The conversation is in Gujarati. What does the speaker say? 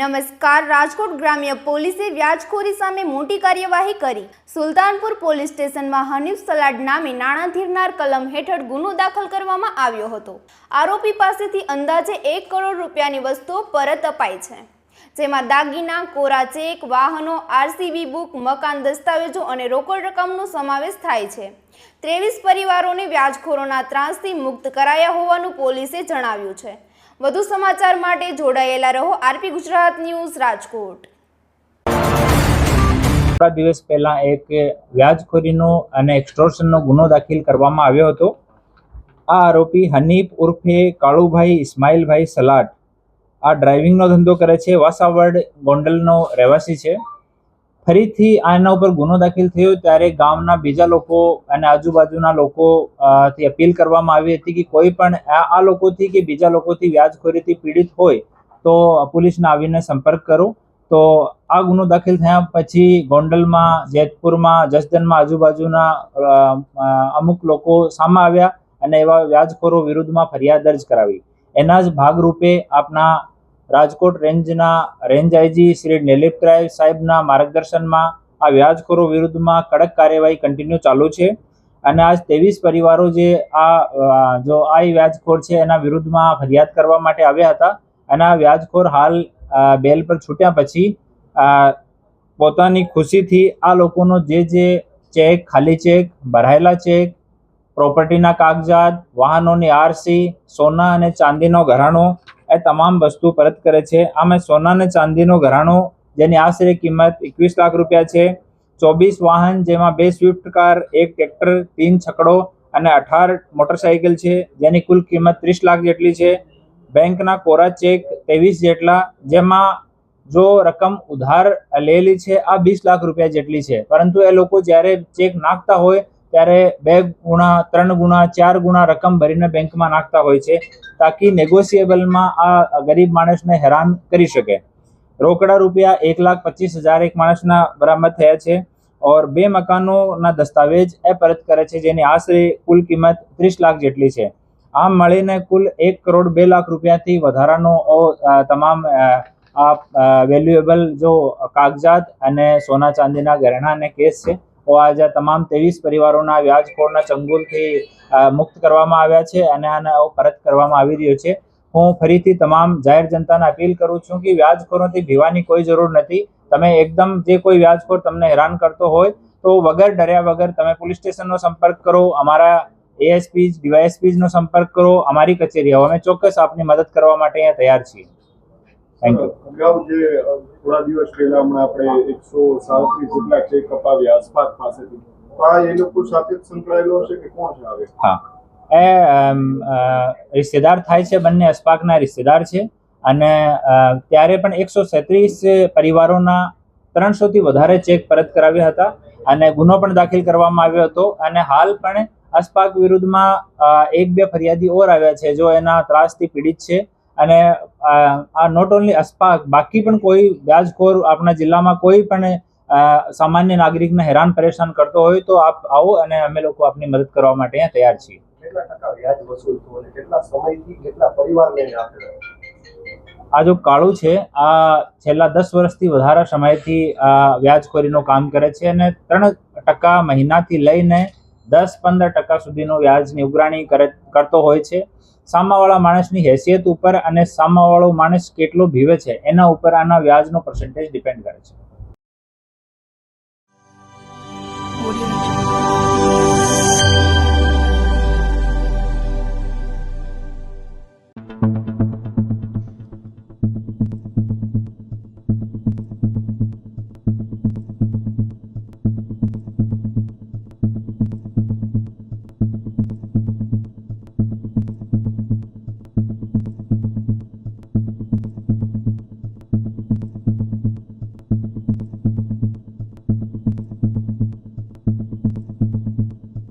નમસ્કાર. રાજકોટ ગ્રામ્ય પોલીસે વ્યાજખોરી સામે મોટી કાર્યવાહી કરી. સુલતાનપુર પોલીસ સ્ટેશનમાં હનીફ સલાડ નામે નાણાં ધીરનાર કલમ હેઠળ ગુનો દાખલ કરવામાં આવ્યો હતો. આરોપી પાસેથી અંદાજે 1 કરોડ રૂપિયાની વસ્તુઓ પરત અપાઈ છે, જેમાં દાગીના, કોરા ચેક, વાહનો, આરસીબી બુક, મકાન દસ્તાવેજો અને રોકડ રકમનો સમાવેશ થાય છે. 23 પરિવારોને વ્યાજખોરોના ત્રાસથી મુક્ત કરાયા હોવાનું પોલીસે જણાવ્યું છે. વધુ સમાચાર માટે જોડાયેલા રહો આરપી ગુજરાત ન્યૂઝ રાજકોટ. થોડા દિવસ પહેલા એક વ્યાજખોરીનો અને એક્સટોર્શનનો ગુનો દાખલ કરવામાં આવ્યો હતો. આ આરોપી હનીફ ઉર્ફે કાળુભાઈ ઇસ્માઇલભાઈ સલાટ આ ડ્રાઇવિંગનો ધંધો કરે છે. વાસાવડ ગોંડલનો રહેવાસી છે. ફરીથી આના ઉપર ગુનો દાખલ થયો ત્યારે ગામના બીજા લોકો અને આજુબાજુના લોકો થી અપીલ કરવામાં આવી હતી કે કોઈ પણ આ લોકોથી કે બીજા લોકોથી વ્યાજખોરીથી પીડિત હોય તો પોલીસને આવીને સંપર્ક કરો. તો આ ગુનો દાખલ થયા પછી ગોંડલમાં, જેતપુરમાં, જસદણમાં આજુબાજુના અમુક લોકો સામે આવ્યા અને એવા વ્યાજખોરો વિરુદ્ધમાં ફરિયાદ દર્જ કરાવી. એના જ ભાગરૂપે આપના રાજકોટ રેન્જના રેન્જ આઈજી શ્રી નિલીપરાય સાહેબના માર્ગદર્શનમાં આ વ્યાજખોરો વિરુદ્ધમાં કડક કાર્યવાહી કન્ટિન્યુ ચાલુ છે. અને આજ 23 પરિવારો જે આ વ્યાજખોર છે એના વિરુદ્ધમાં ફરિયાદ કરવા માટે આવ્યા હતા. અને આ વ્યાજખોર હાલ બેલ પર છૂટ્યા પછી પોતાની ખુશીથી આ લોકોનો જે ચેક, ખાલી ચેક, ભરાયેલા ચેક, પ્રોપર્ટીના કાગજાત, વાહનોની આરસી, સોના અને ચાંદીનો ઘરાણો એ તમામ વસ્તુ પરત કરે છે. આમાં સોના અને ચાંદીનો ઘરાણો જેની આશરે કિંમત 21 લાખ રૂપિયા છે, 24 વાહન જેમાં 2 સ્વિફ્ટ કાર, 1 ટ્રેક્ટર, 3 છકડો અને 18 મોટરસાઇકલ છે જેની કુલ કિંમત 30 લાખ જેટલી છે. બેંકના કોરા ચેક 23 જેટલા, જેમાં જો રકમ ઉધાર લેલી છે આ 20 લાખ રૂપિયા જેટલી છે. પરંતુ એ લોકો જ્યારે ચેક નાખતા હોય ત્યારે 2 ગુણા, 3 ગુણા, 4 ગુણા રકમ ભરીને બેંકમાં નાખતા હોય છે તાકી નેગોશિયેબલમાં આ ગરીબ માણસને હેરાન કરી શકે. રોકડા રૂપિયા 1,25,000 એક માણસના બરામદ થયા છે. ઓર 2 મકાનોના દસ્તાવેજ એ પરત કરે છે જેની આશરે કુલ કિંમત 30 લાખ જેટલી છે. આમ મળીને કુલ 1 કરોડ 2 લાખ રૂપિયાથી વધારાનો તમામ વેલ્યુએબલ જો કાગજાત અને સોના ચાંદીના ગહેણા અને કેસ છે. આજે તમામ 23 પરિવારોના વ્યાજખોરના ચંગુલથી મુક્ત કરવામાં આવ્યા છે અને આને પરત કરવામાં આવી રહ્યો છે. હું ફરીથી તમામ જાહેર જનતાને અપીલ કરું છું કે વ્યાજખોરોથી ભીવાની કોઈ જરૂર નથી. તમે એકદમ જે કોઈ વ્યાજખોર તમને હેરાન કરતો હોય તો વગર ડર્યા વગર તમે પોલીસ સ્ટેશનનો સંપર્ક કરો, અમારા એએસપી, ડીવાયએસપીનો સંપર્ક કરો, અમારી કચેરી આવો. અમે ચોક્કસ આપની મદદ કરવા માટે અહીંયા તૈયાર છીએ. Thank you. અગાઉ જે થોડા દિવસ પહેલા હમણાં આપણે 137 જેટલા ચેક અપાવ્યા અસ્પાક પાસેથી, તો આ એ લોકો સાથે જ સંકળાયેલો છે કે કોણ છે આવે? હા, એ રિશ્તેદાર થાય છે, બંને અસ્પાકના રિશ્તેદાર છે. અને ત્યારે પણ 137 પરિવારોના 300 થી વધારે ચેક પરત કરાવ્યા હતા અને ગુનો પણ દાખલ કરવામાં આવ્યો હતો. અને હાલ પણ અસ્પાક વિરુદ્ધમાં 1-2 ફરિયાદી ઓર આવ્યા છે જો એના ત્રાસથી પીડિત છે. અને આ નોટ ઓનલી અસ્પાક, બાકી પણ કોઈ વ્યાજખોર આપણા જિલ્લામાં કોઈ પણ સામાન્ય નાગરિકને હેરાન પરેશાન કરતો હોય તો આપ આવો અને અમે લોકો આપની મદદ કરવા માટે અહીંયા તૈયાર છીએ. કેટલા ટકા વ્યાજ વસૂલતું અને કેટલા સમયથી કેટલા પરિવારને આપે? આ જો કાળુ છે આ છેલ્લા 10 વર્ષથી વધારે સમયથી વ્યાજખોરીનું કામ કરે છે અને 3% મહિનાથી લઈને 10-15% સુધીનો વ્યાજની ઉઘરાણી કરતો હોય છે. સામાવાળા માણસની હેસિયત ઉપર અને સામાવાળો માણસ કેટલો ભીવે છે એના ઉપર આના વ્યાજનો પર્સન્ટેજ ડિપેન્ડ કરે છે.